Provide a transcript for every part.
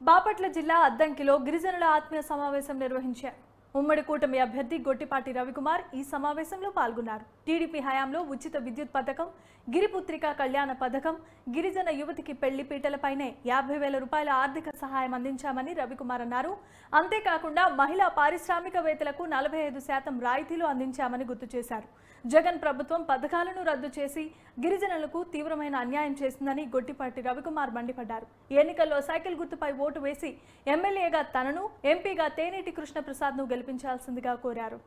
బాపట్ల జిల్లా అద్దంకిలో గిరిజనుల ఆత్మీయ సమావేశం నిర్వహించారు. ఉమ్మడి కూటమి అభ్యర్థి గొట్టిపాటి రవికుమార్ ఈ సమావేశంలో పాల్గొన్నారు. టీడీపీ హయాంలో ఉచిత విద్యుత్ పథకం, గిరిపుత్రిక కళ్యాణ పథకం, గిరిజన యువతికి పెళ్లి పీటలపైనే 50,000 రూపాయల ఆర్థిక సహాయం అందించామని రవికుమార్ అన్నారు. అంతేకాకుండా మహిళా పారిశ్రామికవేత్తలకు 45% రాయితీలు అందించామని గుర్తు చేశారు. జగన్ ప్రభుత్వం పథకాలను రద్దు చేసి గిరిజనులకు తీవ్రమైన అన్యాయం చేసిందని గొట్టిపాటి రవికుమార్ మండిపడ్డారు. ఎన్నికల్లో సైకిల్ గుర్తుపై ఓటు వేసి ఎమ్మెల్యేగా తనను, ఎంపీగా తేనేటి కృష్ణప్రసాద్ను గెలిపించాల్సిందిగా కోరారు.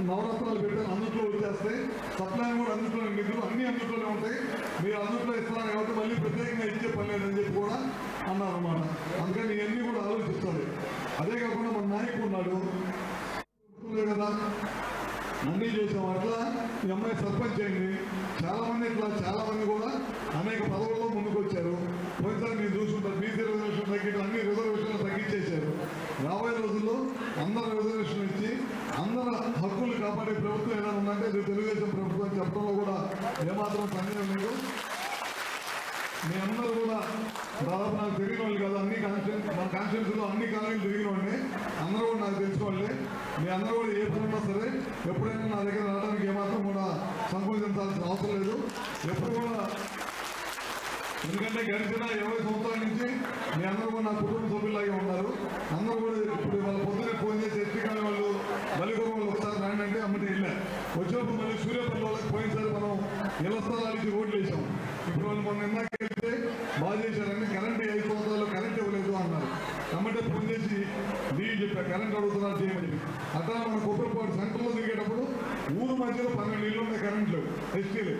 నవరత్నాలు పెట్టాను, అందులో వచ్చేస్తాయి. సప్లై కూడా అందులో నిధులు అన్ని అందులోనే ఉంటాయి. మీరు అందులో ఇస్తున్నారు కాబట్టి మళ్ళీ ప్రత్యేకంగా ఇచ్చే పని లేదని చెప్పి కూడా అన్నారు అన్నమాట. అందుకని ఇవన్నీ కూడా ఆలోచిస్తారు. అదే కాకుండా మన నాయకుడు ఉన్నాడు కదా, అన్నీ చేసాం. అట్లా ఈ అమ్మాయి సర్పంచ్ అయింది. చాలా మంది కూడా అనేక పదవుల్లో ముందుకు వచ్చారు. పోయినసారి మీరు చూసుకుంటారు, బీసీ రిజర్వేషన్ తగ్గి అన్ని రిజర్వేషన్లు తగ్గించేశారు. రాబోయే రోజుల్లో అందరు రిజర్వేషన్ ఇచ్చి అందరు హక్కులు కాపాడే ప్రభుత్వం ఏదైనా ఉందంటే ఇది తెలుగుదేశం ప్రభుత్వం చెప్పడంలో కూడా ఏమాత్రం సందేహం లేదు. మీ అందరూ కూడా దాదాపు నాకు తెలియని వాళ్ళు కాదు, మన కాన్స్టిట్యూన్సీలో అన్ని కాలేజీలు తిరిగిన వాళ్ళే, అందరూ కూడా నాకు తెలిసిన వాళ్ళే. మీ అందరూ కూడా ఏ పనున్నా సరే ఎప్పుడైనా నా దగ్గర రావడానికి ఏమాత్రం కూడా సంకోచించాల్సిన అవసరం లేదు. ఎప్పుడు కూడా, ఎందుకంటే గడిచిన 20 సంవత్సరాల నుంచి మీ అందరూ కూడా నా కుటుంబ సభ్యులాగే ఉన్నారు. అందరూ కూడా ఇప్పుడు వాళ్ళ పొద్దునే ఫోన్ చేసి ఎస్టీకాని వాళ్ళు బలిగొర వాళ్ళు ఒకసారి రాండి అంటే అమ్మటి వెళ్ళా. వచ్చినప్పుడు మళ్ళీ సూర్యాపల్లి వాళ్ళకి పోయినసారి మనం ఇళ్ల స్థలాలు ఇచ్చి రోడ్లు వేసాం. ఇప్పుడు వాళ్ళు మొన్న ఇందాక వెళ్తే బాగా చేశారని కరెంట్ 5 సంవత్సరాలు కరెంట్ ఇవ్వలేదు అన్నారు. కాబట్టి ఫోన్ చేసి డీల్ చెప్పా కరెంట్ అడుగుతున్నారు చేయమని. అట్లా మన కొబ్బరిపాటు సెంటర్లో తిరిగేటప్పుడు ఊరు మధ్యలో 12 ఇళ్ళు ఉన్నాయి కరెంట్లు ఎస్టీలు.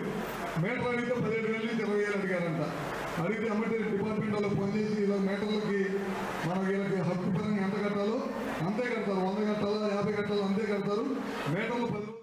మీటర్ అడిగితే 17,000 నుంచి 20,000 అడిగారంట. అడిగితే అమ్మటి డిపార్ట్మెంట్ వాళ్ళకి ఫోన్ చేసి ఇలా మీటర్లకి మనకి వీళ్ళకి హక్కు పరంగా ఎంత కట్టాలో అంతే కడతారు. 100 కట్టాలా 50 కట్టాలో అంతే కడతారు. మీటర్లు 10